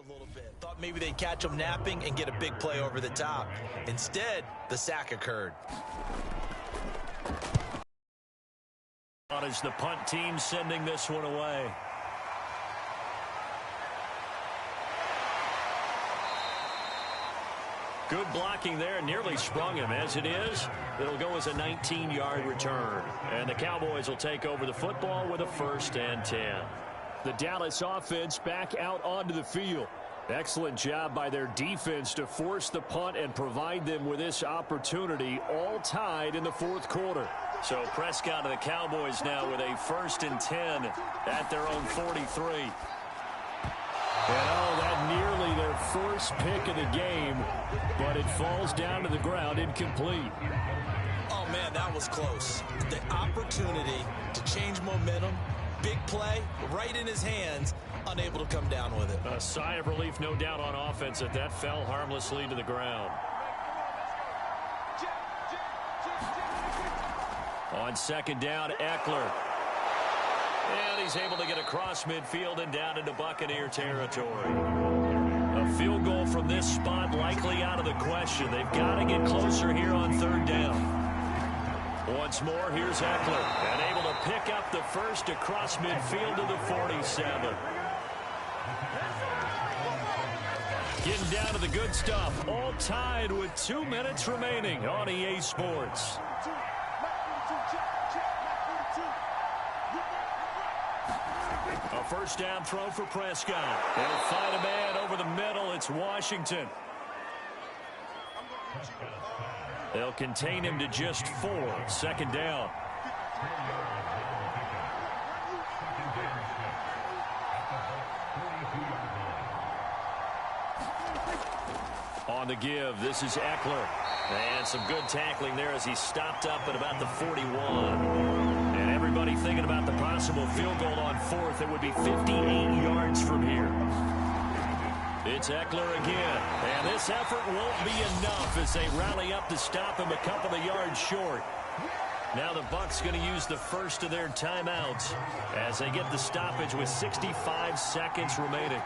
a little bit. Thought maybe they'd catch him napping and get a big play over the top. Instead, the sack occurred. As the punt team sending this one away. Good blocking there, nearly sprung him. As it is, it'll go as a 19-yard return. And the Cowboys will take over the football with a 1st and 10. The Dallas offense back out onto the field. Excellent job by their defense to force the punt and provide them with this opportunity, all tied in the 4th quarter. So Prescott and the Cowboys now with a 1st and 10 at their own 43. And that nearly their first pick of the game, but it falls down to the ground incomplete. Oh, man, that was close. The opportunity to change momentum, big play, right in his hands, unable to come down with it. A sigh of relief, no doubt, on offense that fell harmlessly to the ground. On 2nd down, Eckler. And he's able to get across midfield and down into Buccaneer territory. A field goal from this spot likely out of the question. They've got to get closer here on 3rd down. Once more, here's Eckler. And able to pick up the first across midfield to the 47. Getting down to the good stuff. All tied with 2 minutes remaining on EA Sports. A 1st down throw for Prescott. They'll find a man over the middle. It's Washington. They'll contain him to just 4. 2nd down. On the give, this is Eckler. And some good tackling there as he stopped up at about the 41. And everybody thinking about the possible field goal on 4th. It would be 58 yards from here. It's Eckler again. And this effort won't be enough as they rally up to stop him a couple of yards short. Now the Bucs going to use the first of their timeouts as they get the stoppage with 65 seconds remaining.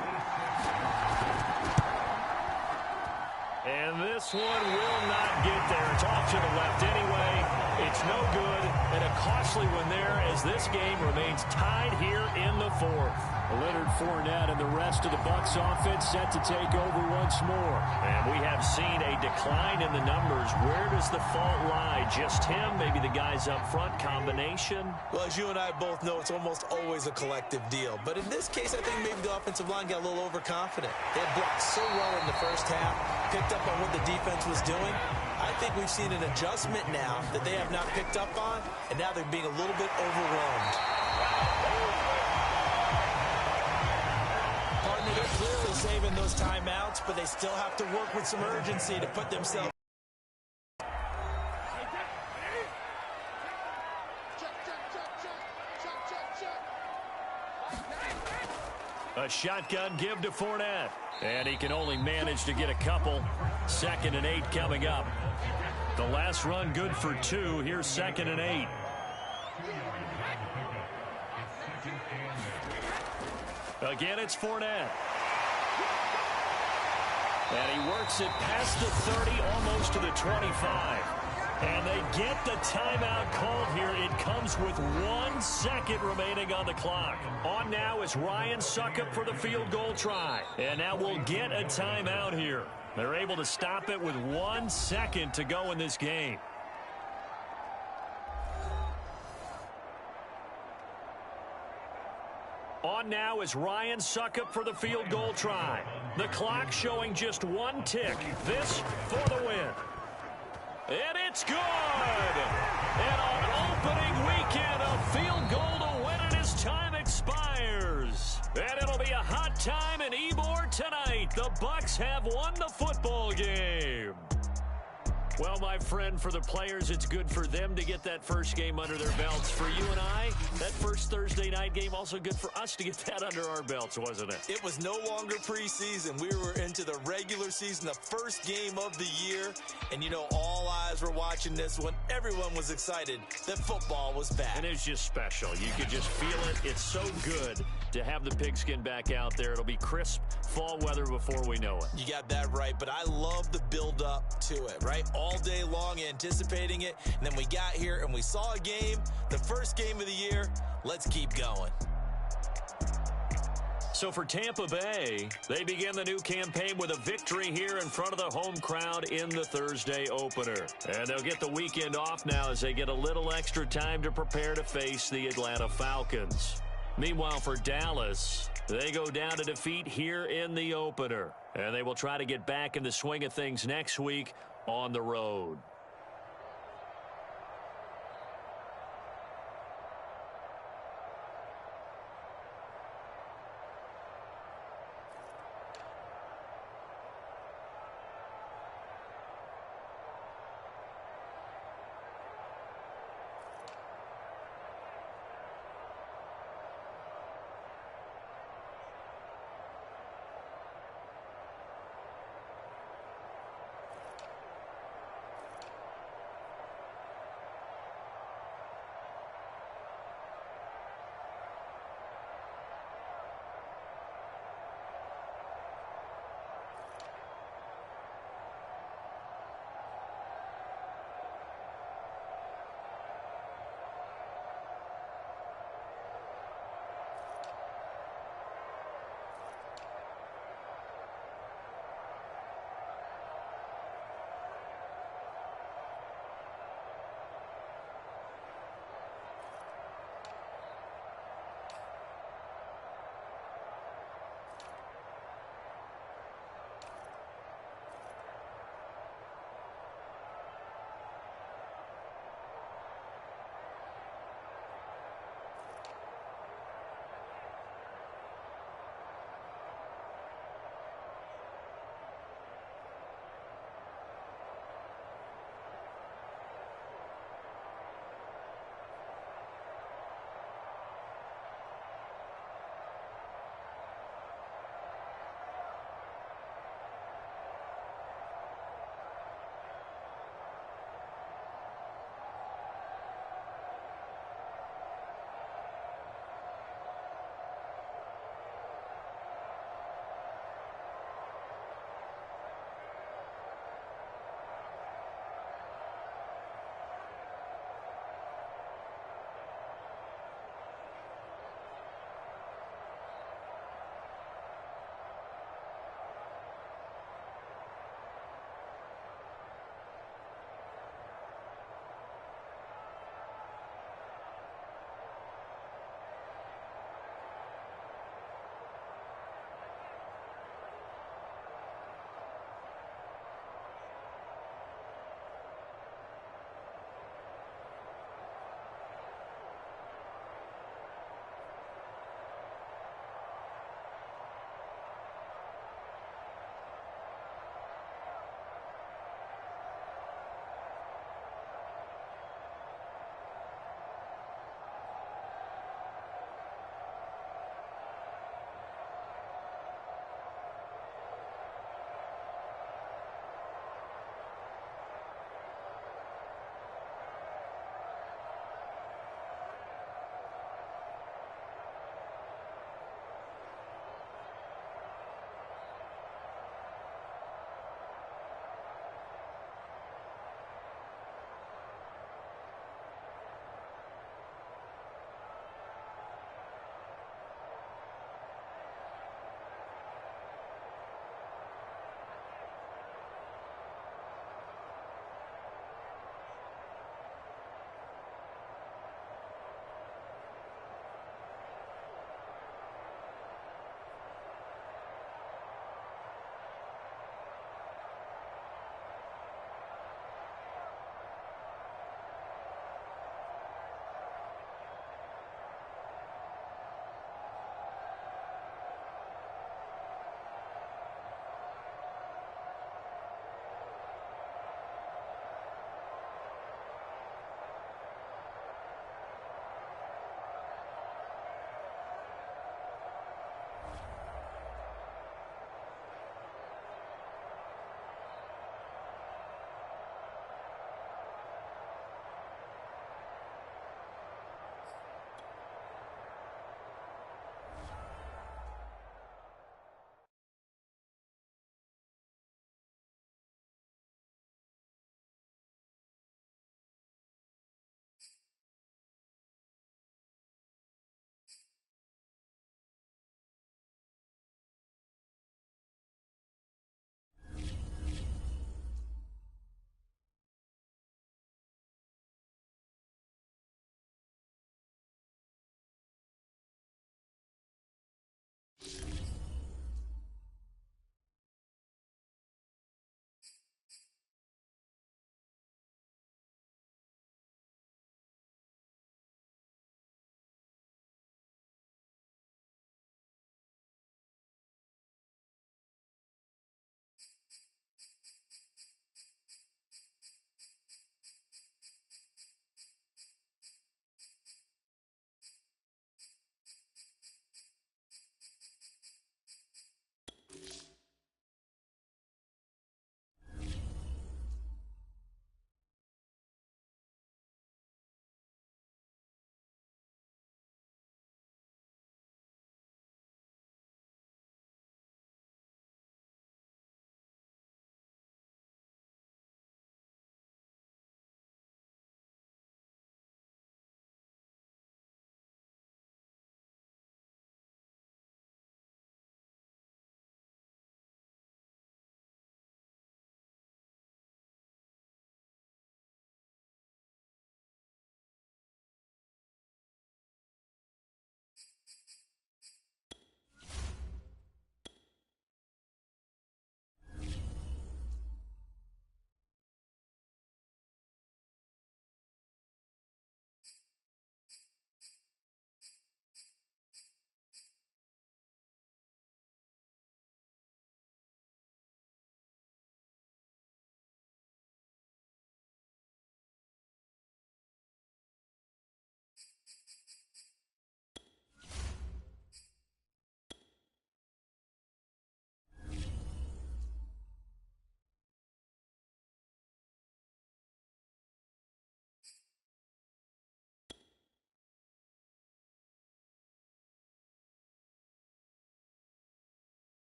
And this one will not get there. It's off to the left anyway. It's no good, and a costly one there as this game remains tied here in the 4th. Leonard Fournette and the rest of the Bucs offense set to take over once more. And we have seen a decline in the numbers. Where does the fault lie? Just him? Maybe the guys up front? Combination? Well, as you and I both know, it's almost always a collective deal. But in this case, I think maybe the offensive line got a little overconfident. They had blocked so well in the first half, picked up on what the defense was doing. I think we've seen an adjustment now that they have not picked up on, and now they're being a little bit overwhelmed. Partner, they're clearly saving those timeouts, but they still have to work with some urgency to put themselves. A shotgun give to Fournette. And he can only manage to get a couple. 2nd and 8 coming up. The last run good for 2. Here's 2nd and 8. Again, it's Fournette. And he works it past the 30, almost to the 25. And they get the timeout called here. It comes with 1 second remaining on the clock. On now is Ryan Succop for the field goal try. And now we'll get a timeout here. They're able to stop it with 1 second to go in this game. On now is Ryan Succop for the field goal try. The clock showing just 1 tick. This for the win. And it's good! And on opening weekend, a field goal to win it as time expires. And it'll be a hot time in Ybor tonight. The Bucs have won the football game. Well, my friend, for the players, it's good for them to get that first game under their belts. For you and I, that first Thursday night game, also good for us to get that under our belts, wasn't it? It was no longer preseason. We were into the regular season, the first game of the year. And, you know, all eyes were watching this one. Everyone was excited that football was back. And it's just special. You could just feel it. It's so good to have the pigskin back out there. It'll be crisp fall weather before we know it. You got that right, but I love the build-up to it, right? All day long anticipating it, and then we got here and we saw a game, the first game of the year. Let's keep going. So for Tampa Bay, they begin the new campaign with a victory here in front of the home crowd in the Thursday opener. And they'll get the weekend off now as they get a little extra time to prepare to face the Atlanta Falcons. Meanwhile, for Dallas, they go down to defeat here in the opener. And they will try to get back in the swing of things next week on the road.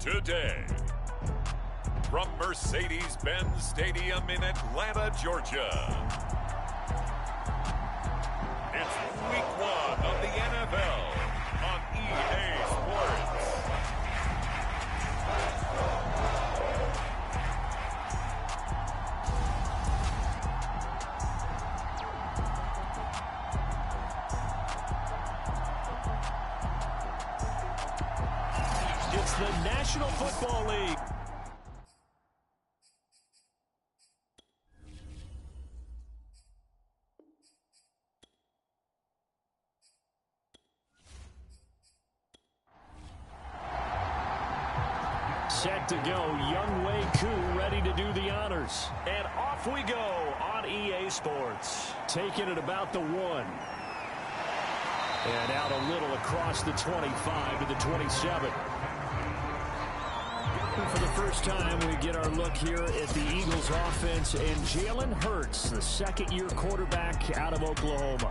today. From Mercedes-Benz Stadium in Atlanta, Georgia, it's Week 1 of the NFL on EA Sports. It's the National Football League. Set to go, Younghoe Koo ready to do the honors. And off we go on EA Sports. Taking it about the 1. And out a little across the 25 to the 27. For the first time, we get our look here at the Eagles offense and Jalen Hurts, the second-year quarterback out of Oklahoma.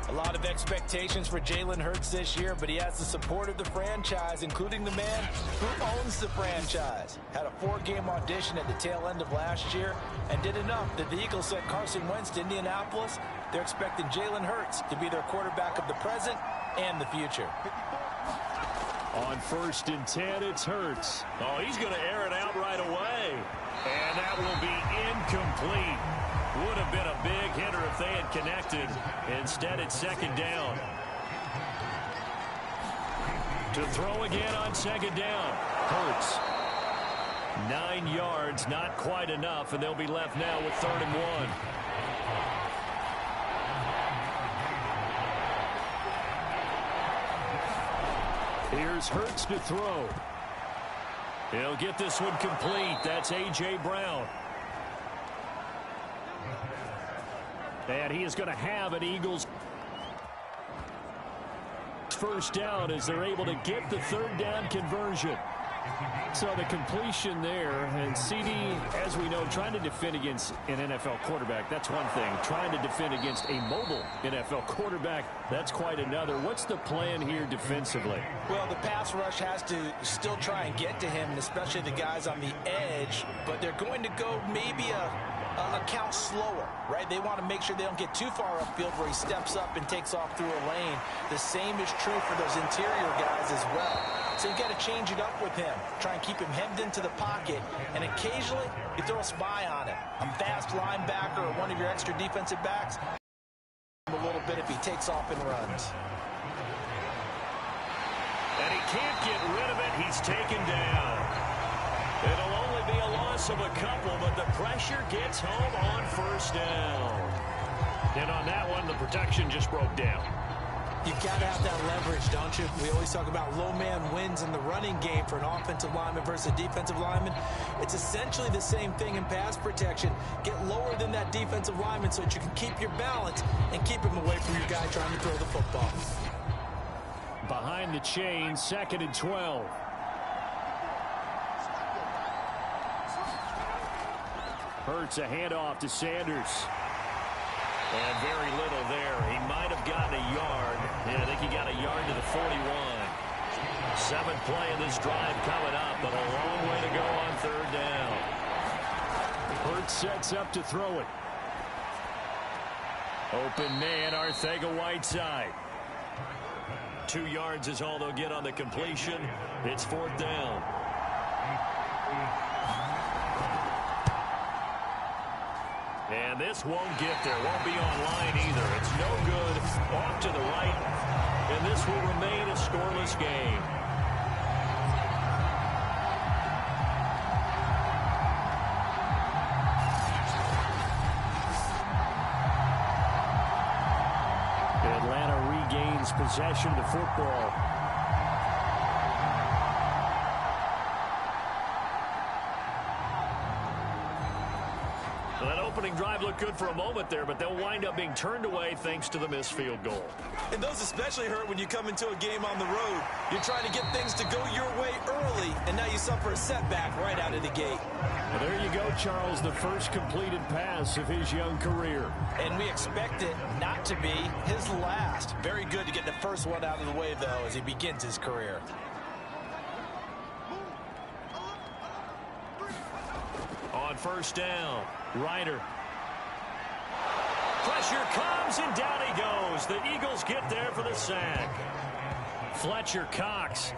A lot of expectations for Jalen Hurts this year, but he has the support of the franchise, including the man who owns the franchise. Had a 4-game audition at the tail end of last year and did enough that the Eagles sent Carson Wentz to Indianapolis. They're expecting Jalen Hurts to be their quarterback of the present and the future. On 1st and 10, it's Hurts. Oh, he's going to air it out right away. And that will be incomplete. Would have been a big hitter if they had connected. Instead, it's 2nd down. To throw again on 2nd down. Hurts. 9 yards, not quite enough, and they'll be left now with 3rd and 1. Here's Hurts to throw. He'll get this one complete. That's A.J. Brown. And he is going to have an Eagles first down as they're able to get the 3rd down conversion. So the completion there, and CD, as we know, trying to defend against an NFL quarterback, that's one thing. Trying to defend against a mobile NFL quarterback, that's quite another. What's the plan here defensively? Well, the pass rush has to still try and get to him, and especially the guys on the edge, but they're going to go maybe a count slower, right? They want to make sure they don't get too far upfield where he steps up and takes off through a lane. The same is true for those interior guys as well. So you got to change it up with him. Try and keep him hemmed into the pocket, and occasionally you throw a spy on him. A fast linebacker or one of your extra defensive backs, a little bit if he takes off and runs. And he can't get rid of it. He's taken down. It'll only be a loss of a couple, but the pressure gets home on 1st down. And on that one, the protection just broke down. You've got to have that leverage, don't you? We always talk about low man wins in the running game for an offensive lineman versus a defensive lineman. It's essentially the same thing in pass protection. Get lower than that defensive lineman so that you can keep your balance and keep him away from your guy trying to throw the football. Behind the chain, 2nd and 12. Hurts a handoff to Sanders. And very little there. He might have gotten a yard. Yeah, I think he got a yard to the 41. 7th play in this drive coming up, but a long way to go on 3rd down. Hurts sets up to throw it. Open man, Arcega-Whiteside. 2 yards is all they'll get on the completion. It's 4th down. And this won't get there. Won't be online either. It's no good. Off to the right. And this will remain a scoreless game. Atlanta regains possession of the football. That opening drive looked good for a moment there, but they'll wind up being turned away thanks to the missed field goal. And those especially hurt when you come into a game on the road. You're trying to get things to go your way early, and now you suffer a setback right out of the gate. Well, there you go, Charles, the first completed pass of his young career. And we expect it not to be his last. Very good to get the first one out of the way, though, as he begins his career. on first down. Ryder. Pressure comes, and down he goes. The Eagles get there for the sack. Fletcher Cox.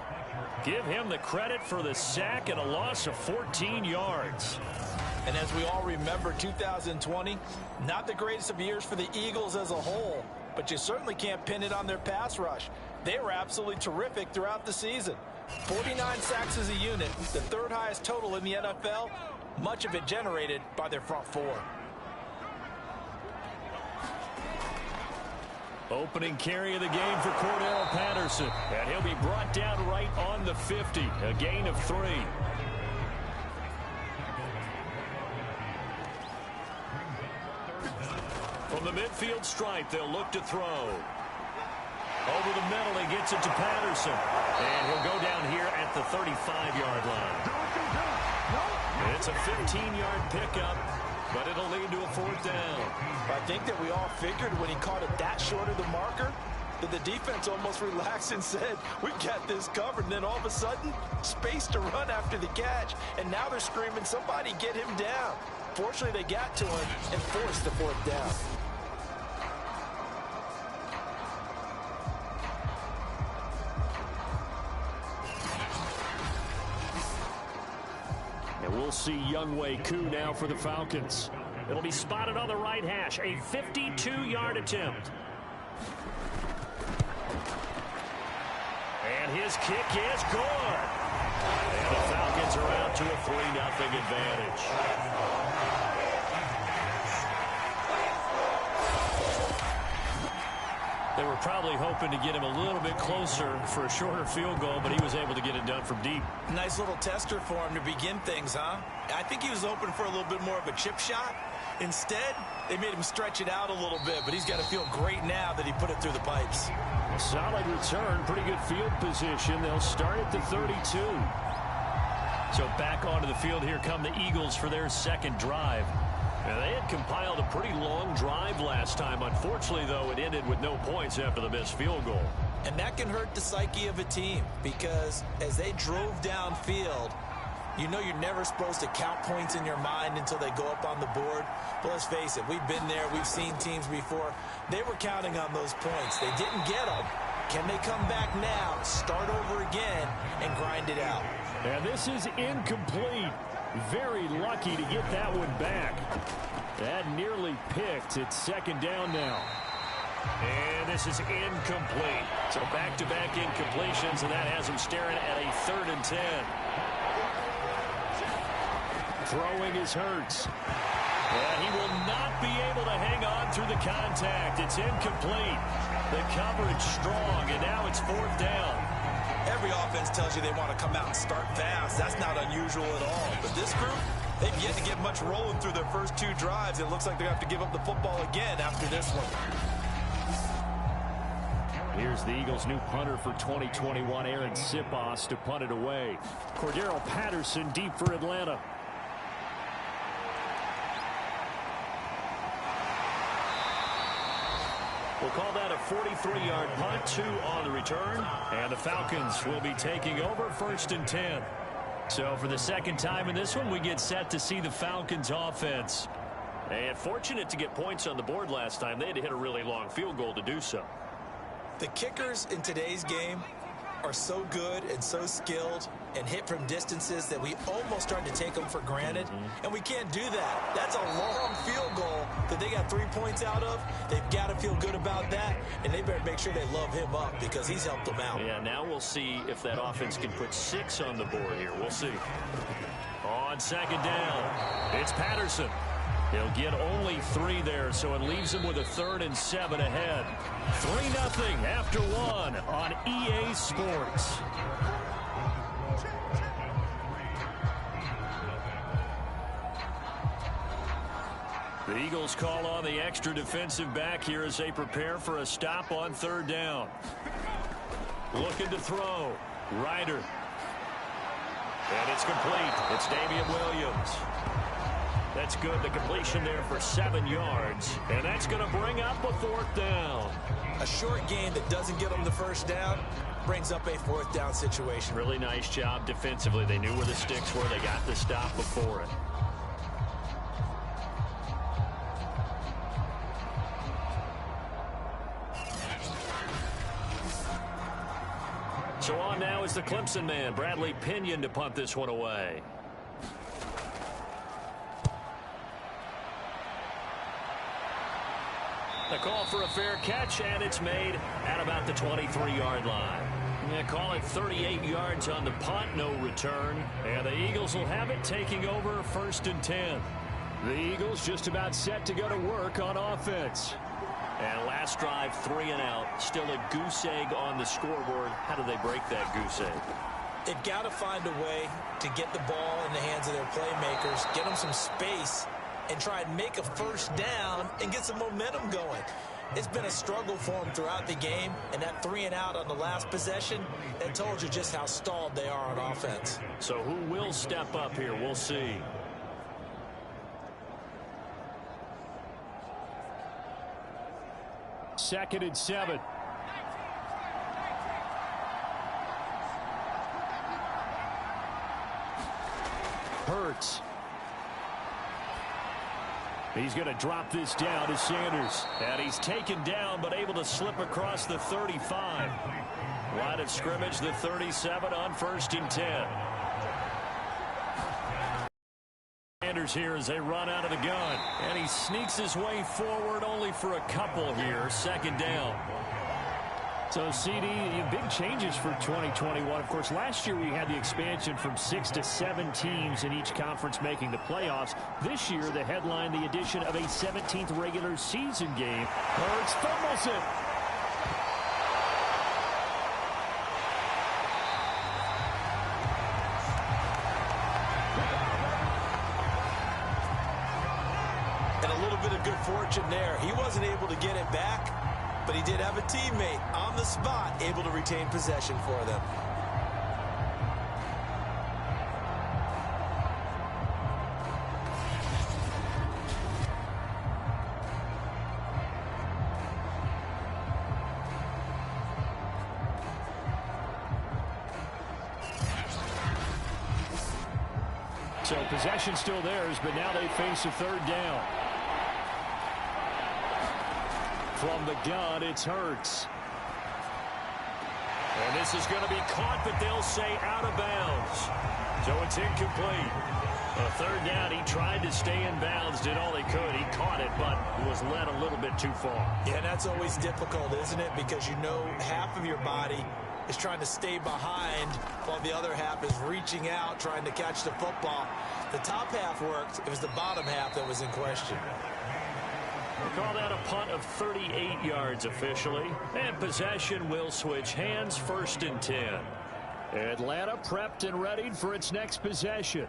Give him the credit for the sack and a loss of 14 yards. And as we all remember, 2020, not the greatest of years for the Eagles as a whole, but you certainly can't pin it on their pass rush. They were absolutely terrific throughout the season. 49 sacks as a unit, the third highest total in the NFL, much of it generated by their front four. Opening carry of the game for Cordero Patterson. And he'll be brought down right on the 50. A gain of 3. From the midfield stripe, they'll look to throw. Over the middle, he gets it to Patterson. And he'll go down here at the 35-yard line. It's a 15-yard pickup, but it'll lead to a fourth down. I think that we all figured when he caught it that short of the marker that the defense almost relaxed and said, we got this covered. And then all of a sudden, space to run after the catch. And now they're screaming, somebody get him down. Fortunately, they got to him and forced the fourth down. And we'll see Younghoe Koo now for the Falcons. It'll be spotted on the right hash. A 52-yard attempt. And his kick is good. And the Falcons are out to a 3-0 advantage. They were probably hoping to get him a little bit closer for a shorter field goal, but he was able to get it done from deep. Nice little tester for him to begin things, huh? I think he was hoping for a little bit more of a chip shot. Instead, they made him stretch it out a little bit, but he's got to feel great now that he put it through the pipes. Solid return, pretty good field position. They'll start at the 32. So back onto the field here come the Eagles for their second drive. Now, they had compiled a pretty long drive last time. Unfortunately, though, it ended with no points after the missed field goal. And that can hurt the psyche of a team because as they drove downfield, you know you're never supposed to count points in your mind until they go up on the board. But let's face it, we've been there. We've seen teams before. They were counting on those points. They didn't get them. Can they come back now, start over again, and grind it out? And this is incomplete. Very lucky to get that one back. That nearly picked. It's second down now. And this is incomplete. So back-to-back incompletions, and that has him staring at a 3rd and 10. Throwing is Hurts. And he will not be able to hang on through the contact. It's incomplete. The coverage strong, and now it's 4th down. Every offense tells you they want to come out and start fast. That's not unusual at all. But this group, they've yet to get much rolling through their first 2 drives. It looks like they're going to have to give up the football again after this one. Here's the Eagles' new punter for 2021, Aaron Sipos, to punt it away. Cordero Patterson deep for Atlanta. We'll call that a 43-yard punt, 2 on the return. And the Falcons will be taking over 1st and 10. So for the second time in this one, we get set to see the Falcons offense. And fortunate to get points on the board last time. They had to hit a really long field goal to do so. The kickers in today's game are so good and so skilled and hit from distances that we almost start to take them for granted. And we can't do that. That's a long field goal that they got 3 points out of. They've got to feel good about that, and they better make sure they love him up because he's helped them out. Yeah, now we'll see if that offense can put 6 on the board here. We'll see. On second down, it's Patterson. He'll get only 3 there, so it leaves him with a 3rd and 7 ahead. 3-0 after 1 on EA Sports. The Eagles call on the extra defensive back here as they prepare for a stop on 3rd down. Looking to throw. Ryder. And it's complete. It's Damian Williams. That's good. The completion there for 7 yards. And that's going to bring up a 4th down. A short gain that doesn't get them the first down brings up a 4th down situation. Really nice job defensively. They knew where the sticks were. They got the stop before it. So on now is the Clemson man, Bradley Pinion, to punt this one away. The call for a fair catch, and it's made at about the 23-yard line. Yeah, call it 38 yards on the punt, no return. And the Eagles will have it, taking over 1st and 10. The Eagles just about set to go to work on offense. And last drive, 3 and out. Still a goose egg on the scoreboard. How do they break that goose egg? They've got to find a way to get the ball in the hands of their playmakers, get them some space, and try and make a first down and get some momentum going. It's been a struggle for them throughout the game, and that 3 and out on the last possession, that told you just how stalled they are on offense. So who will step up here? We'll see. Second and 7. Hurts. He's going to drop this down to Sanders. And he's taken down, but able to slip across the 35. Line of scrimmage, the 37 on 1st and 10. Sanders here as they run out of the gun. And he sneaks his way forward only for a couple here. 2nd down. So, CD, big changes for 2021. Of course, last year we had the expansion from 6 to 7 teams in each conference making the playoffs. This year, the headline, the addition of a 17th regular season game. Hurts fumbles it. And a little bit of good fortune there. He wasn't able to get it back, but he did have a teammate on the spot able to retain possession for them. So possession still theirs, but now they face a 3rd down. From the gun, it's Hurts. And this is going to be caught, but they'll say out of bounds. So it's incomplete. A 3rd down, he tried to stay in bounds, did all he could. He caught it, but was led a little bit too far. Yeah, that's always difficult, isn't it? Because you know half of your body is trying to stay behind while the other half is reaching out, trying to catch the football. The top half worked. It was the bottom half that was in question. We'll call that a punt of 38 yards officially. And possession will switch hands, 1st and 10. Atlanta prepped and readied for its next possession.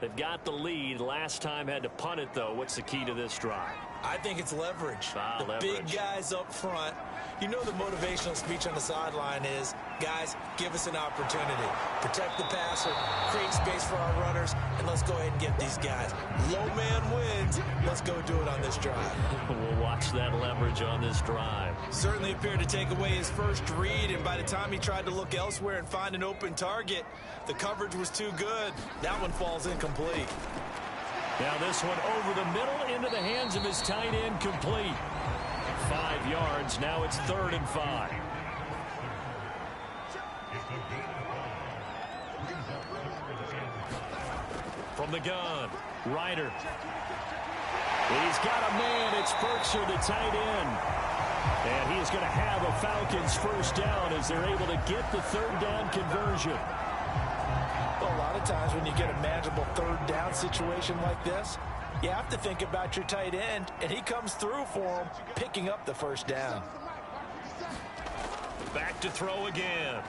They've got the lead. Last time had to punt it, though. What's the key to this drive? I think it's leverage. The big guys up front. You know the motivational speech on the sideline is, guys, give us an opportunity. Protect the passer, create space for our runners, and let's go ahead and get these guys. Low man wins. Let's go do it on this drive. We'll watch that leverage on this drive. Certainly appeared to take away his first read, and by the time he tried to look elsewhere and find an open target, the coverage was too good. That one falls incomplete. Now this one over the middle into the hands of his tight end, complete. 5 yards. Now it's 3rd and 5. From the gun, Ryder. He's got a man. It's Firkser, the tight end. And he is going to have a Falcons 1st down as they're able to get the 3rd down conversion. A lot of times when you get a manageable 3rd down situation like this, you have to think about your tight end, and he comes through for him, picking up the 1st down. Back to throw again.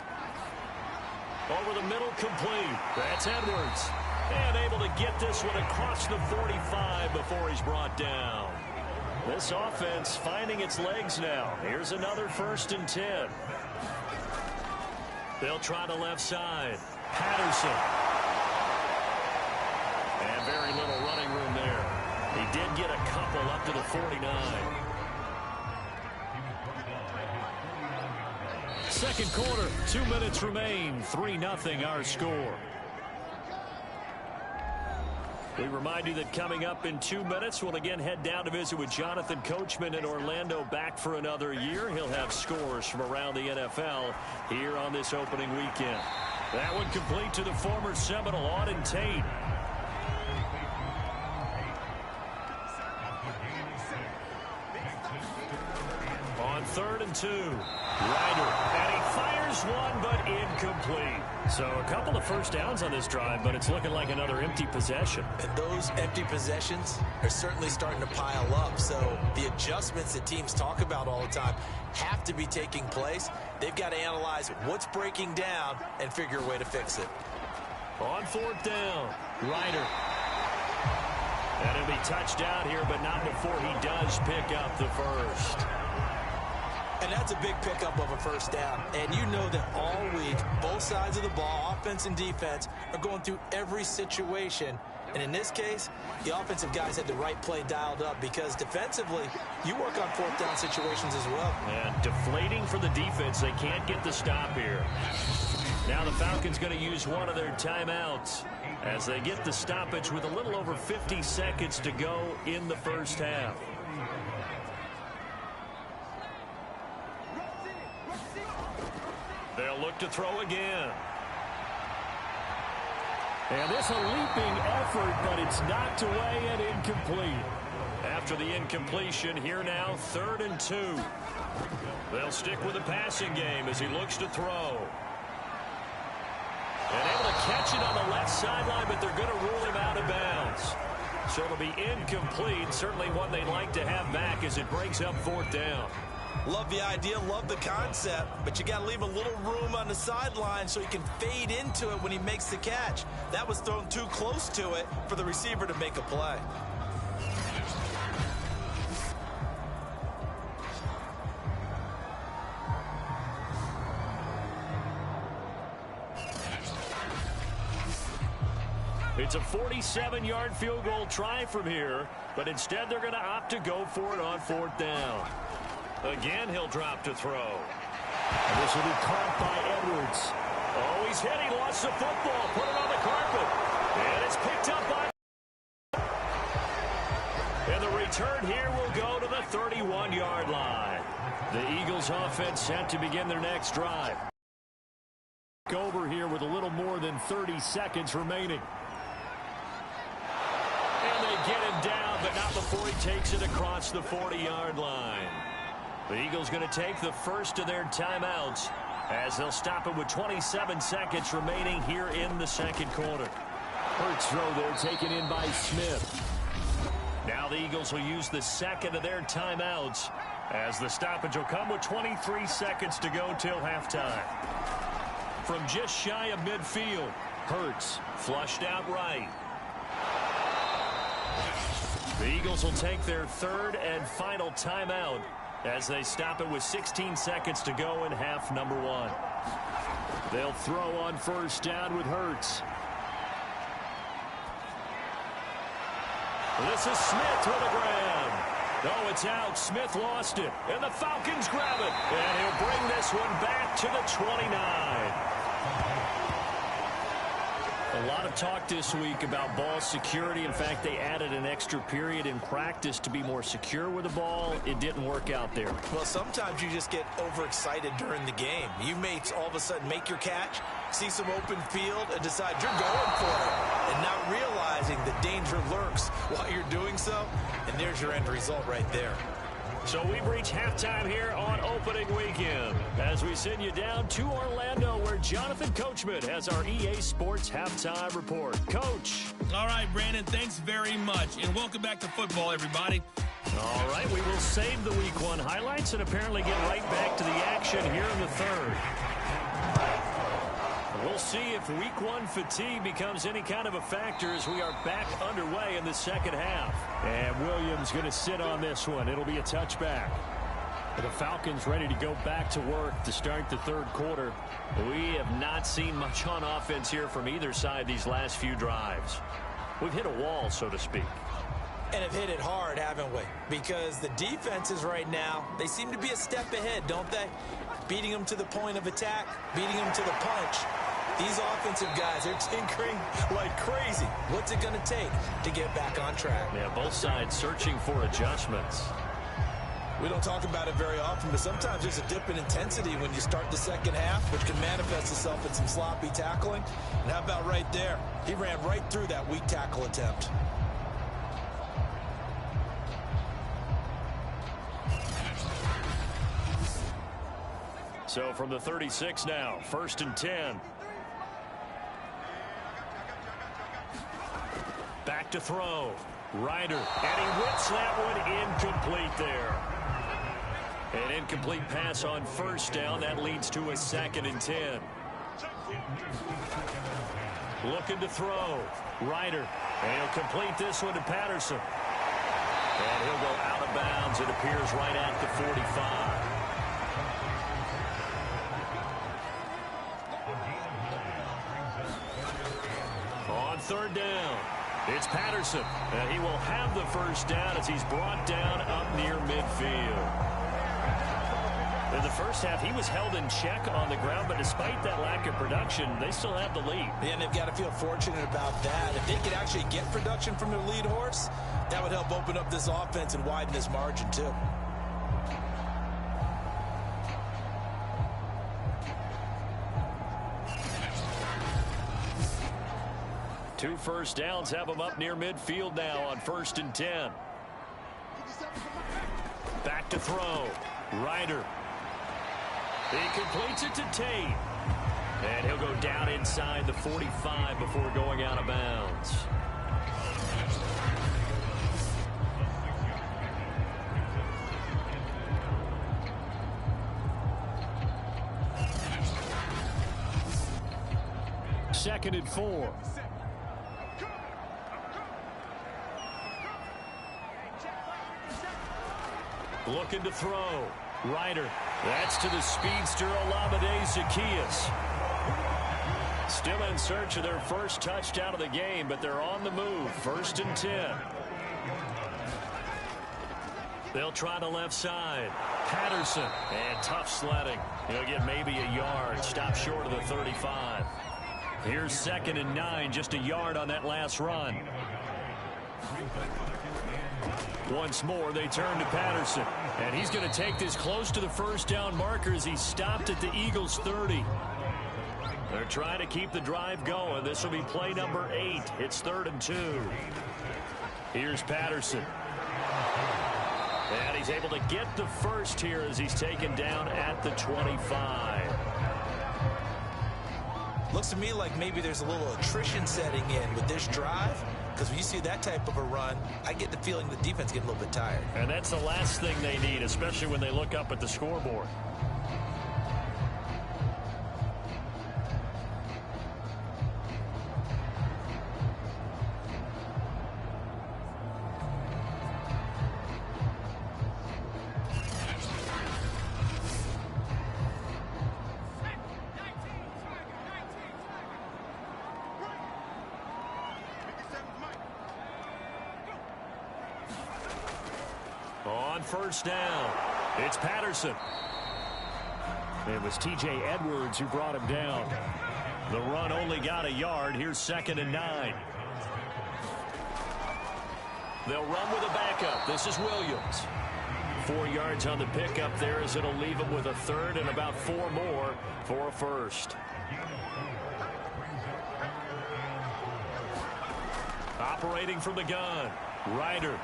Over the middle, complete. That's Edwards. And able to get this one across the 45 before he's brought down. This offense finding its legs now. Here's another 1st and 10. They'll try the left side. Patterson. And very little running room there. He did get a couple up to the 49. Second quarter, 2 minutes remain. 3-0 our score. We remind you that coming up in 2 minutes, we'll again head down to visit with Jonathan Coachman in Orlando, back for another year. He'll have scores from around the NFL here on this opening weekend. That one complete to the former Seminole, Auden Tate. On 3rd and 2, Ryder, and he fires one, but incomplete. So a couple of first downs on this drive, but it's looking like another empty possession. And those empty possessions are certainly starting to pile up. So the adjustments that teams talk about all the time have to be taking place. They've got to analyze what's breaking down and figure a way to fix it. On 4th down, Ryder. And it'll be touchdown here, but not before he does pick up the first. And that's a big pickup of a first down. And you know that all week, both sides of the ball, offense and defense, are going through every situation. And in this case, the offensive guys had the right play dialed up because defensively, you work on 4th down situations as well. And deflating for the defense. They can't get the stop here. Now the Falcons going to use one of their timeouts as they get the stoppage with a little over 50 seconds to go in the first half. They'll look to throw again. And this a leaping effort, but it's knocked away and incomplete. After the incompletion, here now, 3rd and 2. They'll stick with the passing game as he looks to throw. And able to catch it on the left sideline, but they're going to rule him out of bounds. So it'll be incomplete, certainly one they'd like to have back as it breaks up 4th down. Love the idea, love the concept, but you got to leave a little room on the sideline so he can fade into it when he makes the catch. That was thrown too close to it for the receiver to make a play. It's a 47-yard field goal try from here, but instead they're going to opt to go for it on 4th down. Again, he'll drop to throw. And this will be caught by Edwards. Oh, he's hit. He lost the football. Put it on the carpet. And it's picked up by... And the return here will go to the 31-yard line. The Eagles offense set to begin their next drive. Over here with a little more than 30 seconds remaining. And they get him down, but not before he takes it across the 40-yard line. The Eagles going to take the first of their timeouts as they'll stop it with 27 seconds remaining here in the second quarter. Hurts throw there taken in by Smith. Now the Eagles will use the second of their timeouts as the stoppage will come with 23 seconds to go till halftime. From just shy of midfield, Hurts flushed out right. The Eagles will take their third and final timeout as they stop it with 16 seconds to go in half number 1. They'll throw on first down with Hurts. This is Smith with a grab. Oh, it's out. Smith lost it. And the Falcons grab it. And he'll bring this one back to the 29. A lot of talk this week about ball security. In fact, they added an extra period in practice to be more secure with the ball. It didn't work out there. Well, sometimes you just get overexcited during the game. You may all of a sudden make your catch, see some open field, and decide you're going for it, and not realizing the danger lurks while you're doing so. And there's your end result right there. So we've reached halftime here on opening weekend as we send you down to Orlando where Jonathan Coachman has our EA Sports halftime report. Coach. All right, Brandon, thanks very much. And welcome back to football, everybody. All right, we will save the Week 1 highlights and apparently get right back to the action here in the third. We'll see if Week 1 fatigue becomes any kind of a factor as we are back underway in the second half. And Williams going to sit on this one. It'll be a touchback. The Falcons ready to go back to work to start the third quarter. We have not seen much on offense here from either side these last few drives. We've hit a wall, so to speak. And have hit it hard, haven't we? Because the defenses right now, they seem to be a step ahead, don't they? Beating them to the point of attack, beating them to the punch. These offensive guys, they're tinkering like crazy. What's it going to take to get back on track? Yeah, both sides searching for adjustments. We don't talk about it very often, but sometimes there's a dip in intensity when you start the second half, which can manifest itself in some sloppy tackling. And how about right there? He ran right through that weak tackle attempt. So from the 36 now, 1st and 10. Back to throw. Ryder, and he whips that one incomplete there. An incomplete pass on 1st down. That leads to a 2nd and 10. Looking to throw. Ryder, and he'll complete this one to Patterson. And he'll go out of bounds. It appears right at the 45. On 3rd down, it's Patterson, and he will have the 1st down as he's brought down up near midfield. In the first half, he was held in check on the ground, but despite that lack of production, they still have the lead. And they've got to feel fortunate about that. If they could actually get production from their lead horse, that would help open up this offense and widen this margin, too. Two 1st downs have them up near midfield now on 1st and 10. Back to throw. Ryder. He completes it to Tate. And he'll go down inside the 45 before going out of bounds. Second and 4. Looking to throw. Ryder. That's to the speedster Olamide Zaccheaus. Still in search of their first touchdown of the game, but they're on the move. 1st and 10. They'll try the left side. Patterson. And tough sledding. He'll get maybe a yard. Stop short of the 35. Here's 2nd and 9. Just a yard on that last run. Once more, they turn to Patterson. And he's going to take this close to the 1st down marker as he's stopped at the Eagles' 30. They're trying to keep the drive going. This will be play number 8. It's 3rd and 2. Here's Patterson. And he's able to get the first here as he's taken down at the 25. Looks to me like maybe there's a little attrition setting in with this drive. Because when you see that type of a run, I get the feeling the defense getting a little bit tired. And that's the last thing they need, especially when they look up at the scoreboard. On 1st down, it's Patterson. It was T.J. Edwards who brought him down. The run only got a yard. Here's 2nd and 9. They'll run with a backup. This is Williams. 4 yards on the pickup there as it'll leave him with a 3rd and about 4 more for a 1st. Operating from the gun, Ryder.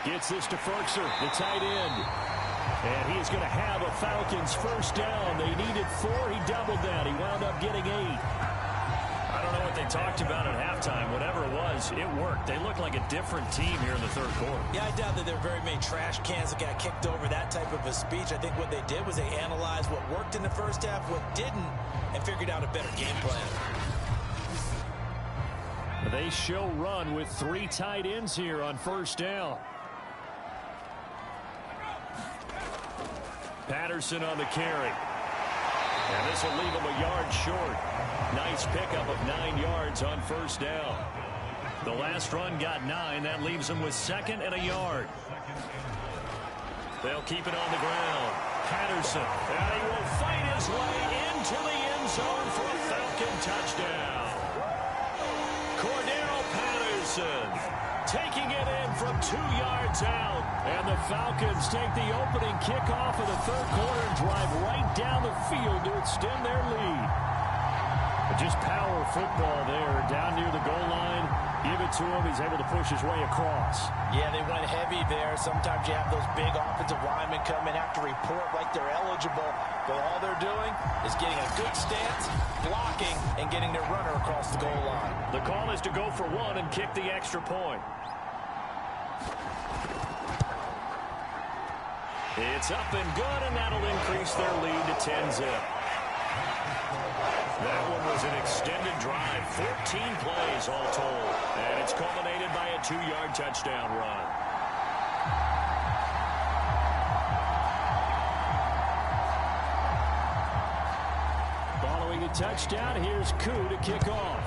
Gets this to Firkser, the tight end. And he is going to have a Falcons 1st down. They needed 4. He doubled that. He wound up getting 8. I don't know what they talked about at halftime. Whatever it was, it worked. They look like a different team here in the 3rd quarter. Yeah, I doubt that there were very many trash cans that got kicked over, that type of a speech. I think what they did was they analyzed what worked in the first half, what didn't, and figured out a better game plan. They show run with 3 tight ends here on 1st down. Patterson on the carry. And this will leave him a yard short. Nice pickup of 9 yards on 1st down. The last run got 9. That leaves him with 2nd and a yard. They'll keep it on the ground. Patterson. And he will fight his way into the end zone for a Falcon touchdown. Cordero Patterson taking it in from 2 yards out. And the Falcons take the opening kickoff of the third quarter and drive right down the field to extend their lead. Just power football there down near the goal line. Give it to him. He's able to push his way across. Yeah, they went heavy there. Sometimes you have those big offensive linemen come in, have to report like they're eligible. But all they're doing is getting a good stance, blocking, and getting their runner across the goal line. The call is to go for one and kick the extra point. It's up and good, and that'll increase their lead to 10-zip. That one was an extended drive, 14 plays all told. And it's culminated by a 2-yard touchdown run. Following a touchdown, here's Koo to kick off.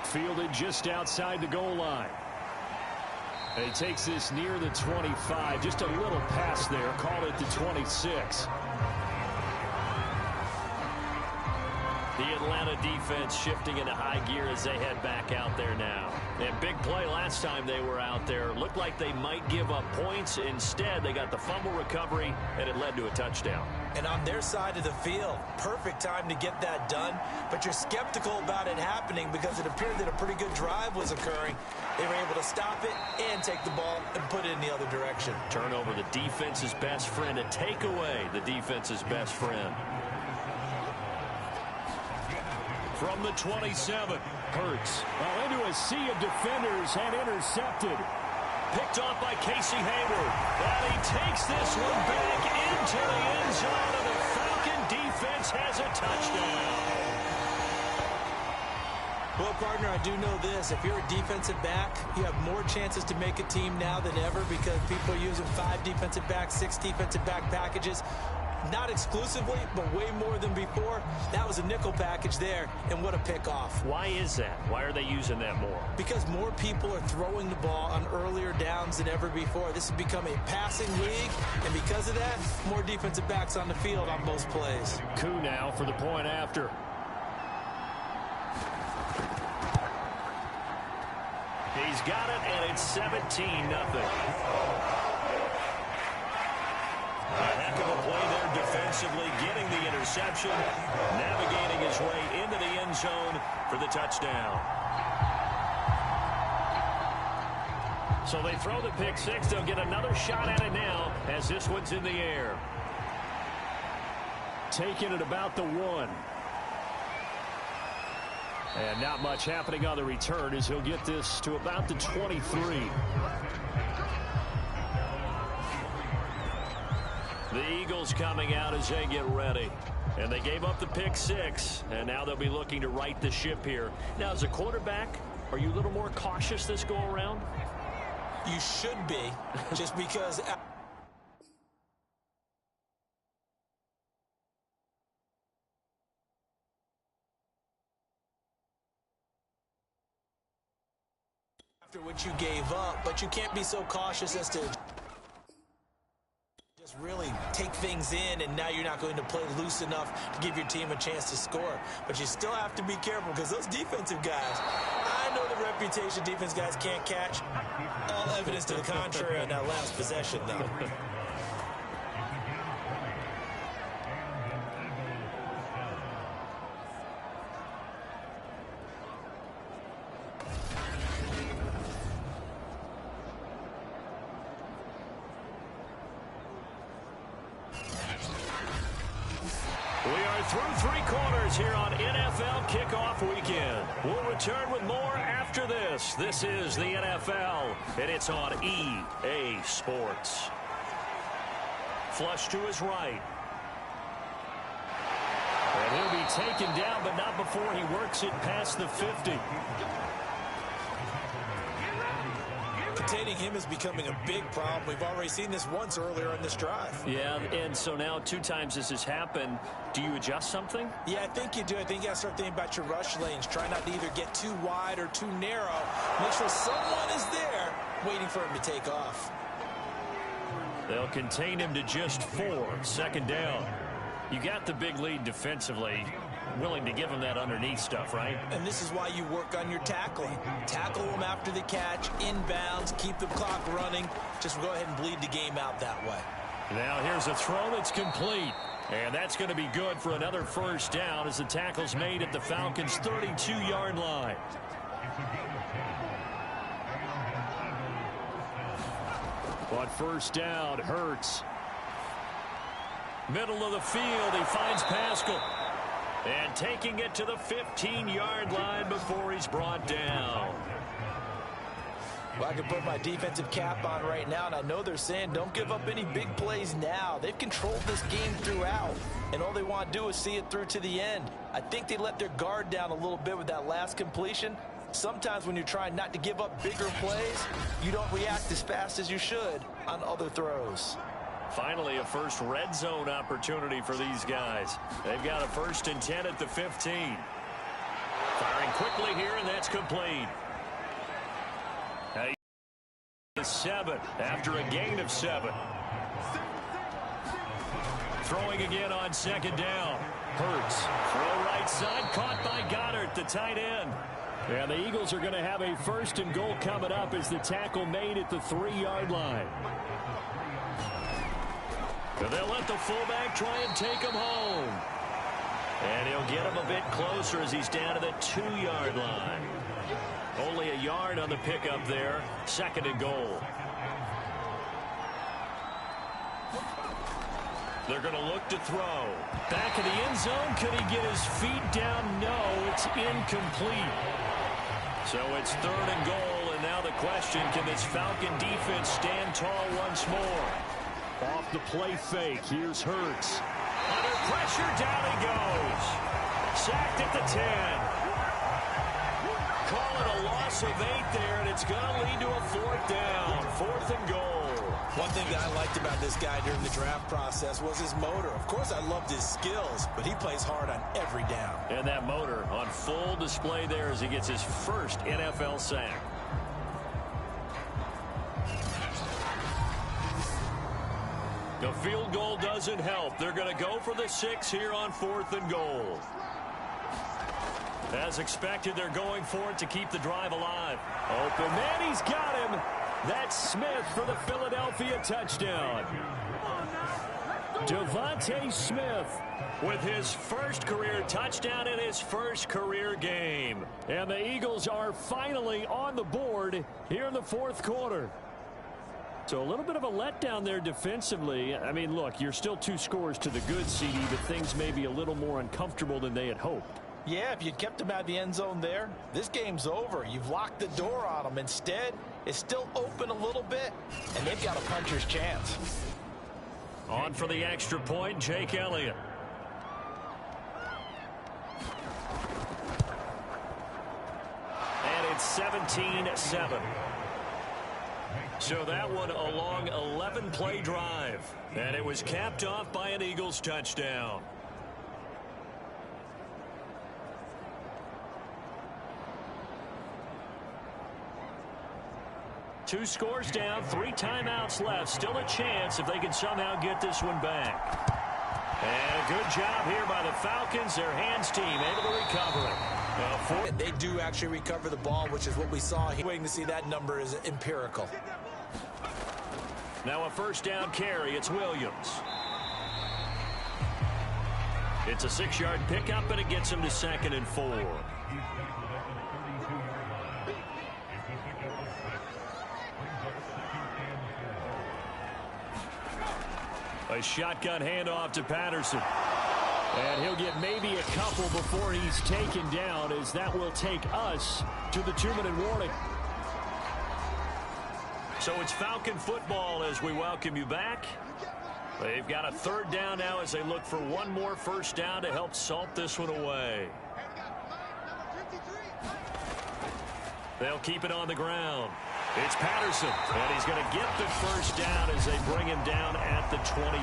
Fielded just outside the goal line. And he takes this near the 25. Just a little pass there. Call it the 26. The Atlanta defense shifting into high gear as they head back out there now. And big play last time they were out there. Looked like they might give up points. Instead, they got the fumble recovery, and it led to a touchdown. And on their side of the field, perfect time to get that done. But you're skeptical about it happening because it appeared that a pretty good drive was occurring. They were able to stop it and take the ball and put it in the other direction. Turnover, the defense's best friend. A takeaway, the defense's best friend. From the 27, Hurts. Well, into a sea of defenders and intercepted. Picked off by Casey Hayward. And he takes this one back into the end zone, and the Falcon defense has a touchdown. Well, partner, I do know this. If you're a defensive back, you have more chances to make a team now than ever because people are using 5 defensive backs, 6 defensive back packages. Not exclusively, but way more than before. That was a nickel package there, and what a pickoff. Why is that? Why are they using that more? Because more people are throwing the ball on earlier downs than ever before. This has become a passing league, and because of that, more defensive backs on the field on most plays. Koo now for the point after. He's got it, and it's 17-0. A heck of a play there defensively, getting the interception, navigating his way into the end zone for the touchdown. So they throw the pick six. They'll get another shot at it now as this one's in the air. Taking it about the 1. And not much happening on the return as he'll get this to about the 23. The Eagles coming out as they get ready. And they gave up the pick six, and now they'll be looking to right the ship here. Now, as a quarterback, are you a little more cautious this go-around? You should be, just because... after what you gave up, but you can't be so cautious as to just really take things in, and now you're not going to play loose enough to give your team a chance to score. But you still have to be careful because those defensive guys, I know the reputation defense guys can't catch. All evidence to the contrary on that last possession, though. Through 3 quarters here on NFL Kickoff Weekend. We'll return with more after this. This is the NFL, and it's on EA Sports. Flush to his right. And he'll be taken down, but not before he works it past the 50. Containing him is becoming a big problem. We've already seen this once earlier in this drive. Yeah, and so now 2 times this has happened. Do you adjust something? Yeah, I think you do. I think you got to start thinking about your rush lanes. Try not to either get too wide or too narrow. Make sure someone is there waiting for him to take off. They'll contain him to just 4. Second down. You got the big lead defensively. Willing to give him that underneath stuff, right? And this is why you work on your tackling. Tackle them after the catch, inbounds, keep the clock running. Just go ahead and bleed the game out that way. Now here's a throw that's complete. And that's going to be good for another first down as the tackle's made at the Falcons' 32-yard line. On first down, Hurts. Middle of the field, he finds Pascal. And taking it to the 15-yard line before he's brought down. Well, I can put my defensive cap on right now, and I know they're saying don't give up any big plays now. They've controlled this game throughout, and all they want to do is see it through to the end. I think they let their guard down a little bit with that last completion. Sometimes when you're trying not to give up bigger plays, you don't react as fast as you should on other throws. Finally, a first red zone opportunity for these guys. They've got a 1st and 10 at the 15. Firing quickly here, and that's complete. 7 after a gain of 7. Throwing again on second down. Hurts. Throw right side, caught by Goddard, the tight end. And the Eagles are going to have a 1st and goal coming up as the tackle made at the 3-yard line. And they'll let the fullback try and take him home. And he'll get him a bit closer as he's down to the 2-yard line. Only a yard on the pickup there. 2nd and goal. They're going to look to throw. Back in the end zone. Could he get his feet down? No, it's incomplete. So it's 3rd and goal. And now the question, can this Falcon defense stand tall once more? Off the play fake. Here's Hurts. Under pressure, down he goes. Sacked at the 10. Call it a loss of 8 there, and it's going to lead to a 4th down. 4th and goal. One thing that I liked about this guy during the draft process was his motor. Of course, I loved his skills, but he plays hard on every down. And that motor on full display there as he gets his first NFL sack. The field goal doesn't help. They're going to go for the 6 here on 4th and goal. As expected, they're going for it to keep the drive alive. Open man, he's got him. That's Smith for the Philadelphia touchdown. Devontae Smith with his first career touchdown in his first career game. And the Eagles are finally on the board here in the 4th quarter. So a little bit of a letdown there defensively. I mean, look, you're still 2 scores to the good, CD, but things may be a little more uncomfortable than they had hoped. Yeah, if you'd kept him out of the end zone there, this game's over. You've locked the door on him. Instead, it's still open a little bit, and they've got a puncher's chance. On for the extra point, Jake Elliott. And it's 17-7. So that one a long 11-play drive. And it was capped off by an Eagles touchdown. Two scores down, 3 timeouts left. Still a chance if they can somehow get this one back. And a good job here by the Falcons. Their hands team able to recover it. They do actually recover the ball, which is what we saw here. Waiting to see that number is empirical. Now a 1st down carry. It's Williams. It's a 6-yard pickup, and it gets him to 2nd and 4. A shotgun handoff to Patterson. And he'll get maybe a couple before he's taken down, as that will take us to the 2-minute warning. So it's Falcon football as we welcome you back. They've got a 3rd down now as they look for one more 1st down to help salt this one away. They'll keep it on the ground. It's Patterson, and he's going to get the 1st down as they bring him down at the 23.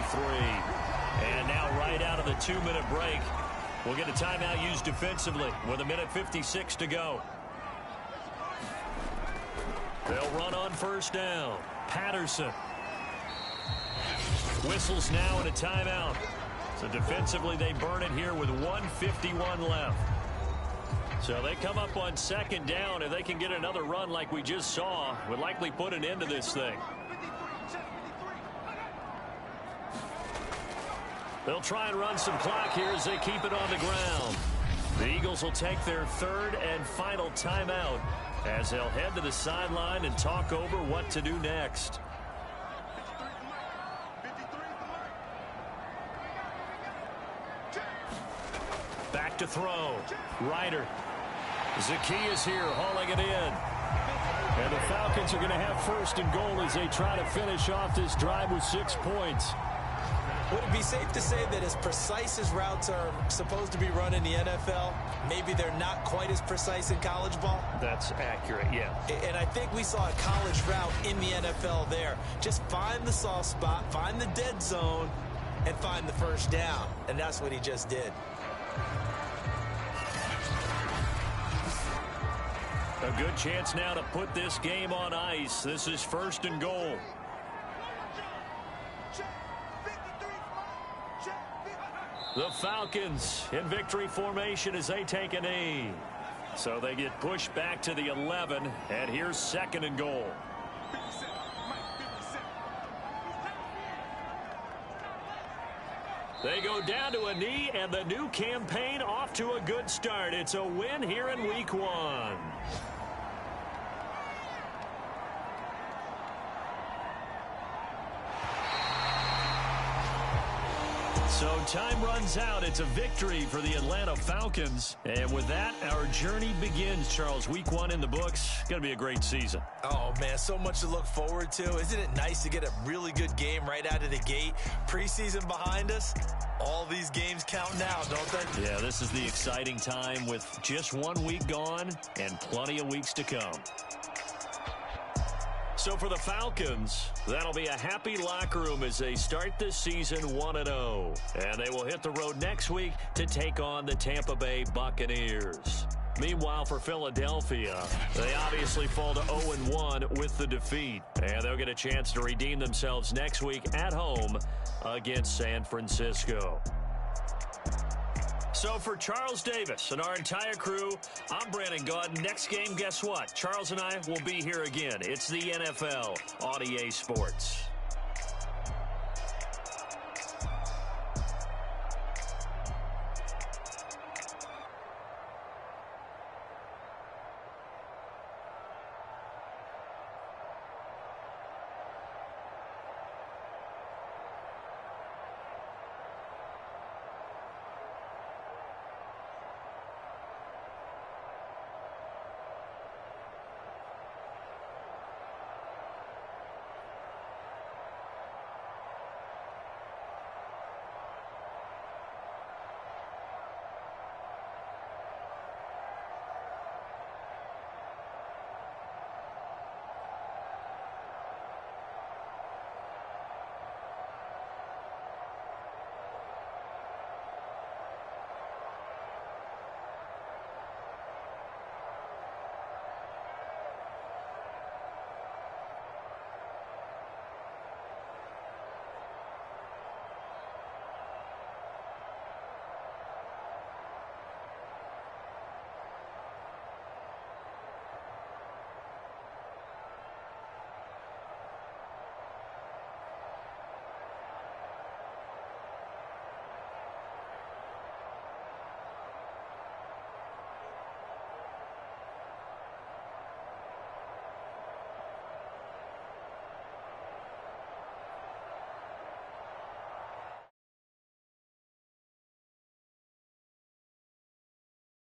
And now right out of the 2-minute break, we'll get a timeout used defensively with 1:56 to go. They'll run on 1st down. Patterson. Whistles now and a timeout. So defensively, they burn it here with 1:51 left. So they come up on second down. If they can get another run like we just saw, would likely put an end to this thing. They'll try and run some clock here as they keep it on the ground. The Eagles will take their third and final timeout as they'll head to the sideline and talk over what to do next. Back to throw. Ryder. Zacchaeus here hauling it in. And the Falcons are going to have first and goal as they try to finish off this drive with 6 points. Would it be safe to say that as precise as routes are supposed to be run in the NFL, maybe they're not quite as precise in college ball? That's accurate, yeah. And I think we saw a college route in the NFL there. Just find the soft spot, find the dead zone, and find the first down. And that's what he just did. A good chance now to put this game on ice. This is first and goal. The Falcons in victory formation as they take a knee. So they get pushed back to the 11, and here's second and goal. They go down to a knee, and the new campaign off to a good start. It's a win here in week 1. So time runs out. It's a victory for the Atlanta Falcons. And with that, our journey begins, Charles. Week 1 in the books. Going to be a great season. Oh, man, so much to look forward to. Isn't it nice to get a really good game right out of the gate? Preseason behind us. All these games count now, don't they? Yeah, this is the exciting time with just 1 week gone and plenty of weeks to come. So for the Falcons, that'll be a happy locker room as they start this season 1-0. And they will hit the road next week to take on the Tampa Bay Buccaneers. Meanwhile, for Philadelphia, they obviously fall to 0-1 with the defeat. And they'll get a chance to redeem themselves next week at home against San Francisco. So for Charles Davis and our entire crew, I'm Brandon Gaudin. Next game, guess what? Charles and I will be here again. It's the NFL on EA Sports.